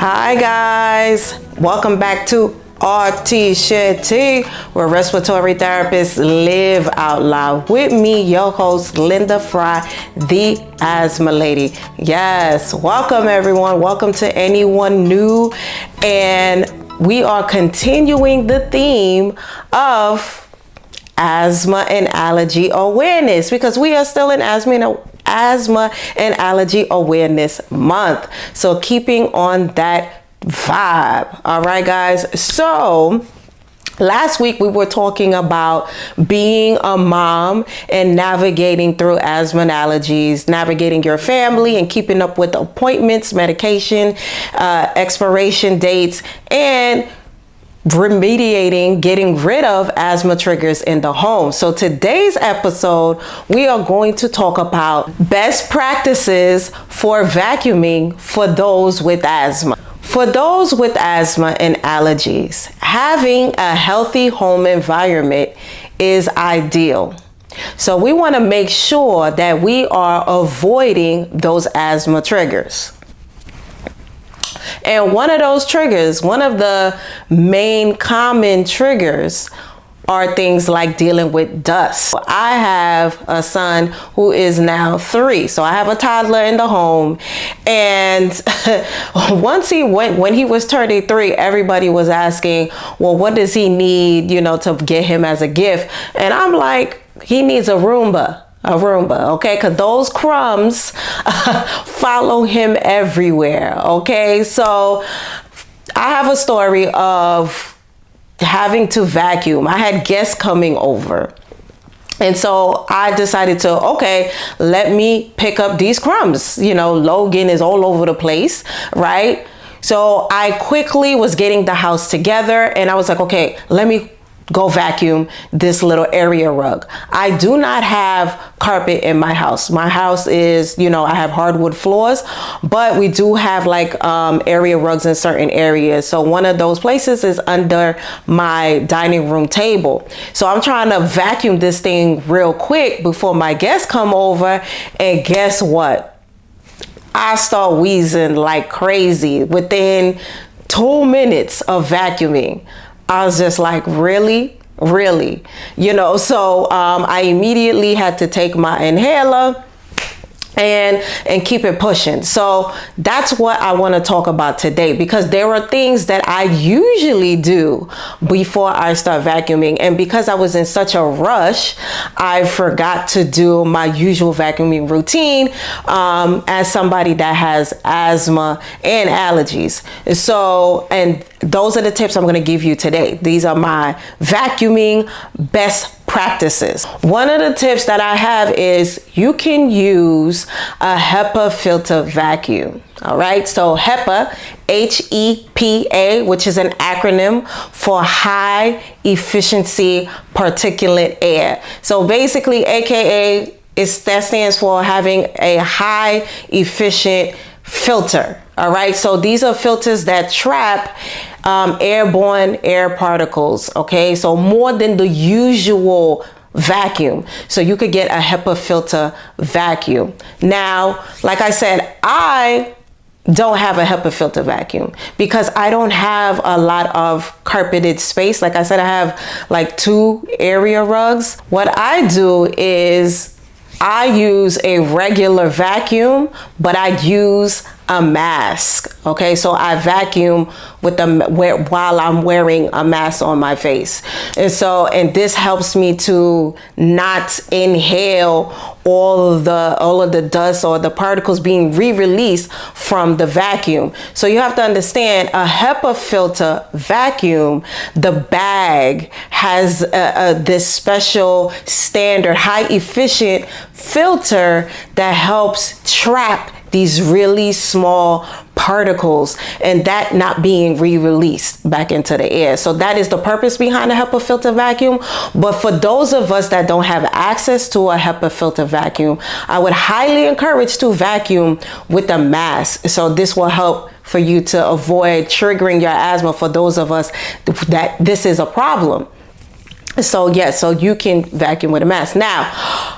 Hi guys, welcome back to Rts Share Tea, where respiratory therapists live out loud. With me, your host, Linda Fry, the Asthma Lady. Yes, welcome everyone. Welcome to anyone new. And we are continuing the theme of asthma and allergy awareness, because we are still in asthma and allergy awareness month. So keeping on that vibe. All right, guys. So last week we were talking about being a mom and navigating through asthma and allergies, navigating your family and keeping up with appointments, medication, expiration dates, and remediating, getting rid of asthma triggers in the home. So today's episode, we are going to talk about best practices for vacuuming for those with asthma. For those with asthma and allergies, having a healthy home environment is ideal. So we want to make sure that we are avoiding those asthma triggers. And one of those triggers, one of the main common triggers, are things like dealing with dust. I have a son who is now 3, so I have a toddler in the home. And when he was turning 3, everybody was asking, well, what does he need, to get him as a gift? And I'm like, he needs a Roomba, okay? Because those crumbs follow him everywhere, okay? So I have a story of having to vacuum. I had guests coming over. And so I decided to, okay, let me pick up these crumbs. Logan is all over the place, right? So I quickly was getting the house together and I was like, okay, let me go vacuum this little area rug. I do not have carpet in my house. My house is, I have hardwood floors, but we do have area rugs in certain areas. So one of those places is under my dining room table. So I'm trying to vacuum this thing real quick before my guests come over. And guess what? I start wheezing like crazy within 2 minutes of vacuuming. I was just like, really? So I immediately had to take my inhaler and keep it pushing. So that's what I want to talk about today, because there are things that I usually do before I start vacuuming. And because I was in such a rush, I forgot to do my usual vacuuming routine as somebody that has asthma and allergies. So, and those are the tips I'm going to give you today. These are my vacuuming best practices. One of the tips that I have is you can use a HEPA filter vacuum. All right. So HEPA, HEPA, which is an acronym for high efficiency particulate air. So basically, AKA, that stands for having a high efficient filter. All right. So these are filters that trap airborne air particles. Okay. So more than the usual vacuum. So you could get a HEPA filter vacuum. Now, like I said, I don't have a HEPA filter vacuum because I don't have a lot of carpeted space. Like I said, I have 2 area rugs. What I do is I use a regular vacuum, but I use a mask. Okay, so I vacuum while I'm wearing a mask on my face. And this helps me to not inhale all of the dust or the particles being re-released from the vacuum. So you have to understand, a HEPA filter vacuum, the bag has this special standard high efficient filter that helps trap these really small particles and that not being re-released back into the air. So that is the purpose behind a HEPA filter vacuum. But for those of us that don't have access to a HEPA filter vacuum, I would highly encourage to vacuum with a mask. So this will help for you to avoid triggering your asthma for those of us that this is a problem. So yes, so you can vacuum with a mask. Now,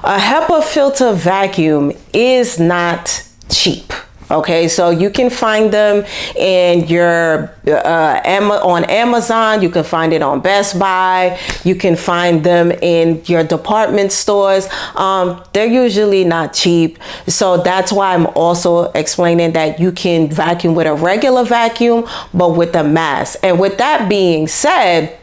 a HEPA filter vacuum is not cheap. Okay, so you can find them in your on Amazon. You can find it on Best Buy. You can find them in your department stores. They're usually not cheap, so that's why I'm also explaining that you can vacuum with a regular vacuum, but with a mask. And with that being said,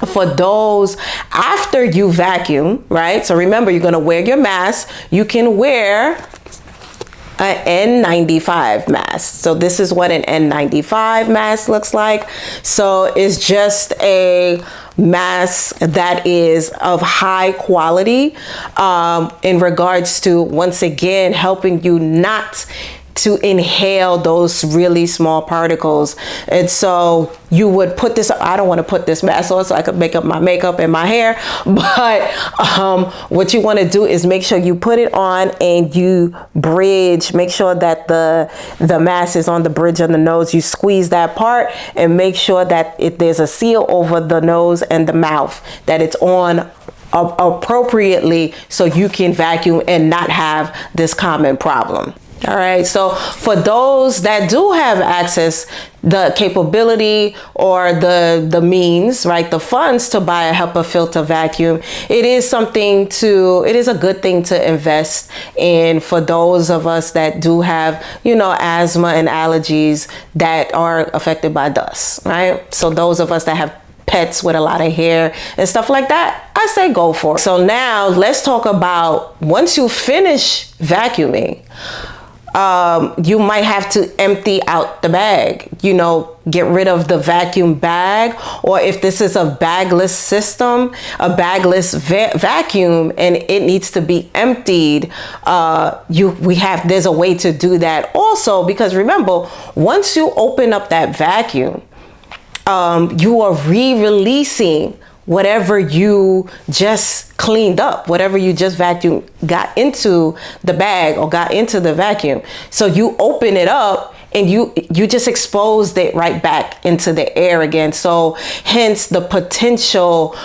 for those after you vacuum, right? So remember, you're going to wear your mask. You can wear an N95 mask. So this is what an N95 mask looks like. So it's just a mask that is of high quality in regards to, once again, helping you not to inhale those really small particles. And so you would put this, I don't want to put this mask on so I could make up my makeup and my hair, but what you want to do is make sure you put it on and you bridge, make sure that the mask is on the bridge of the nose. You squeeze that part and make sure that if there's a seal over the nose and the mouth, that it's on appropriately so you can vacuum and not have this common problem. All right, so for those that do have access, the capability or the means, right, the funds to buy a HEPA filter vacuum, it is a good thing to invest in for those of us that do have, asthma and allergies that are affected by dust, right? So those of us that have pets with a lot of hair and stuff like that, I say go for it. So now let's talk about, once you finish vacuuming, you might have to empty out the bag, get rid of the vacuum bag, or if this is a bagless system, a bagless vacuum, and it needs to be emptied, there's a way to do that also, because remember, once you open up that vacuum, you are re-releasing whatever you just cleaned up, whatever you just vacuumed, got into the bag or got into the vacuum. So you open it up and you just exposed it right back into the air again. So hence the potential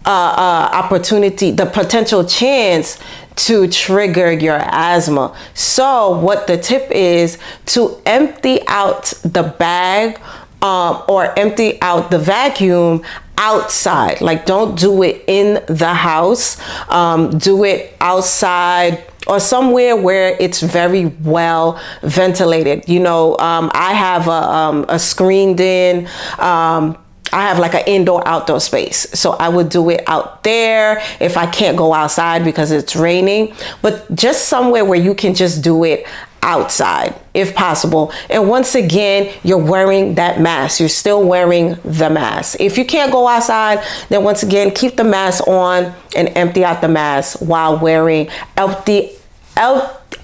opportunity, the potential chance to trigger your asthma. So what the tip is to empty out the bag or empty out the vacuum outside. Like, don't do it in the house. Do it outside or somewhere where it's very well ventilated. I have a screened in, I have like an indoor outdoor space. So I would do it out there if I can't go outside because it's raining, but just somewhere where you can just do it outside if possible. And once again, you're wearing that mask. You're still wearing the mask. If you can't go outside, then once again, keep the mask on and empty out the mask while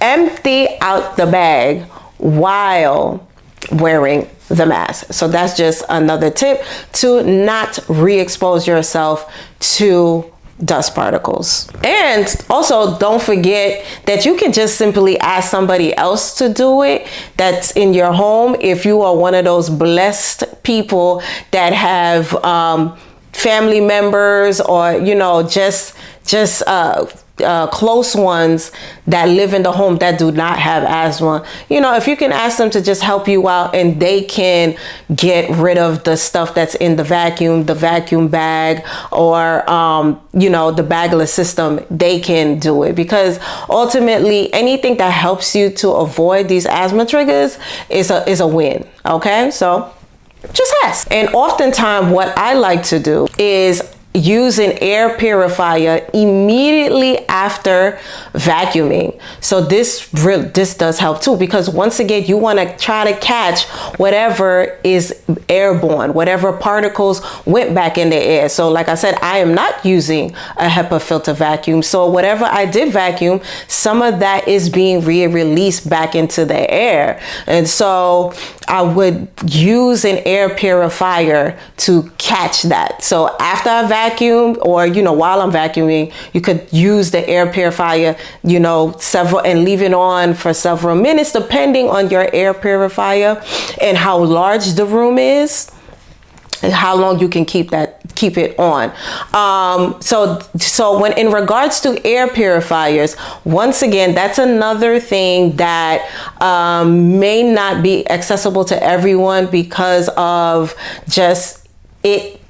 empty out the bag while wearing the mask. So that's just another tip to not re-expose yourself to dust particles. And also, don't forget that you can just simply ask somebody else to do it that's in your home. If you are one of those blessed people that have family members or just close ones that live in the home that do not have asthma, if you can ask them to just help you out and they can get rid of the stuff that's in the vacuum bag, or the bagless system, they can do it, because ultimately anything that helps you to avoid these asthma triggers is a win. Okay, so just ask. And oftentimes what I like to do is use an air purifier immediately after vacuuming. So this does help too, because once again, you want to try to catch whatever is airborne, whatever particles went back in the air. So like I said, I am not using a HEPA filter vacuum. So whatever I did vacuum, some of that is being released back into the air. And so I would use an air purifier to catch that. So after I vacuum, or while I'm vacuuming, you could use the air purifier, and leave it on for several minutes, depending on your air purifier and how large the room is and how long you can keep that keep it on. So when in regards to air purifiers, once again, that's another thing that may not be accessible to everyone because of just it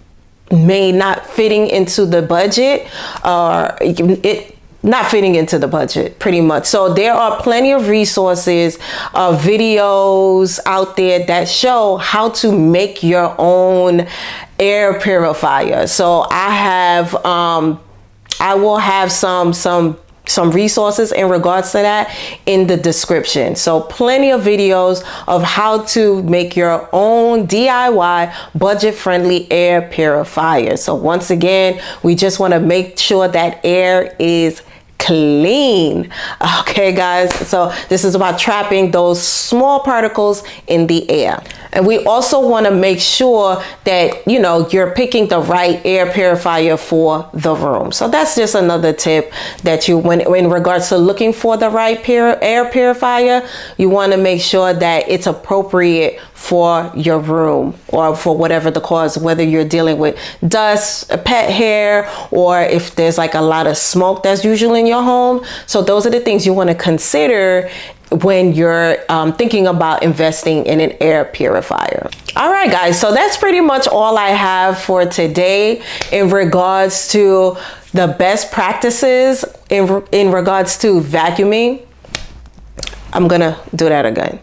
may not fitting into the budget, or it not fitting into the budget pretty much. So there are plenty of resources, videos out there that show how to make your own air purifier. So I will have some resources in regards to that in the description. So plenty of videos of how to make your own DIY budget-friendly air purifier. So once again, we just want to make sure that air is clean. Okay, guys, so this is about trapping those small particles in the air. And we also want to make sure that, you know, you're picking the right air purifier for the room. So that's just another tip that you, when in regards to looking for the right air purifier, you want to make sure that it's appropriate for your room or for whatever the cause, whether you're dealing with dust, pet hair, or if there's like a lot of smoke that's usually in your home. So those are the things you want to consider when you're thinking about investing in an air purifier. All right, guys, so that's pretty much all I have for today in regards to the best practices in regards to vacuuming. I'm gonna do that again.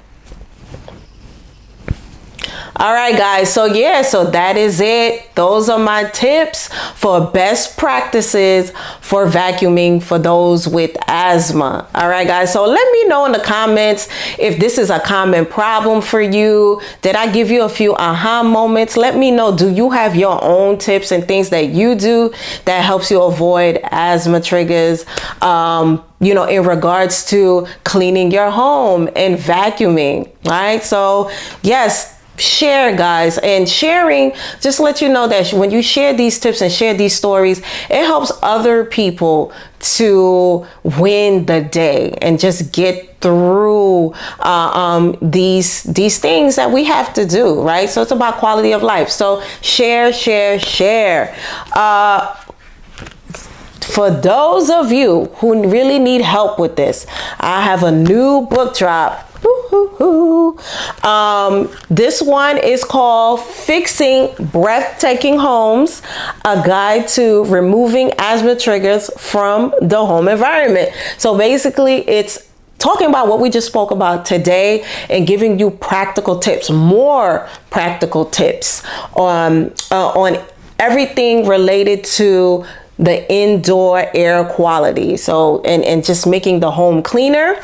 All right, guys, so yeah, so that is it. Those are my tips for best practices for vacuuming for those with asthma. All right, guys, so let me know in the comments if this is a common problem for you. Did I give you a few aha moments? Let me know, do you have your own tips and things that you do that helps you avoid asthma triggers? You know, in regards to cleaning your home and vacuuming, right? So yes, share, guys, and sharing, just let you know that when you share these tips and share these stories, it helps other people to win the day and just get through these things that we have to do, right? So it's about quality of life. So share. For those of you who really need help with this, I have a new book drop. This one is called Fixing Breathtaking Homes, a guide to removing asthma triggers from the home environment. So basically it's talking about what we just spoke about today and giving you practical tips, more practical tips on everything related to the indoor air quality. So, and just making the home cleaner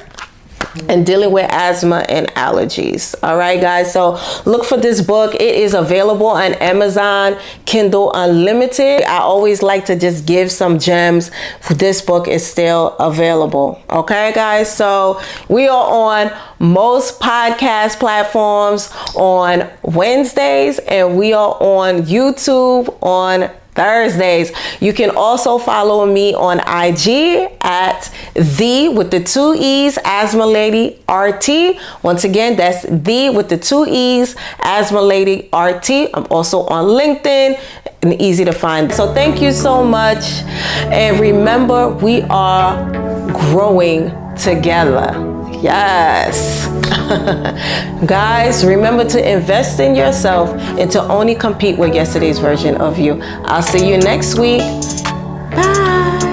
and dealing with asthma and allergies. All right, guys, so look for this book. It is available on Amazon Kindle Unlimited. I always like to just give some gems. This book is still available. Okay, guys, so we are on most podcast platforms on Wednesdays, and we are on YouTube on Thursdays. You can also follow me on IG at with the 2 E's Asthma Lady RT. Once again, that's with the 2 E's Asthma Lady RT. I'm also on LinkedIn and easy to find. So thank you so much. And remember, we are growing together. Yes. Guys, remember to invest in yourself and to only compete with yesterday's version of you. I'll see you next week. Bye.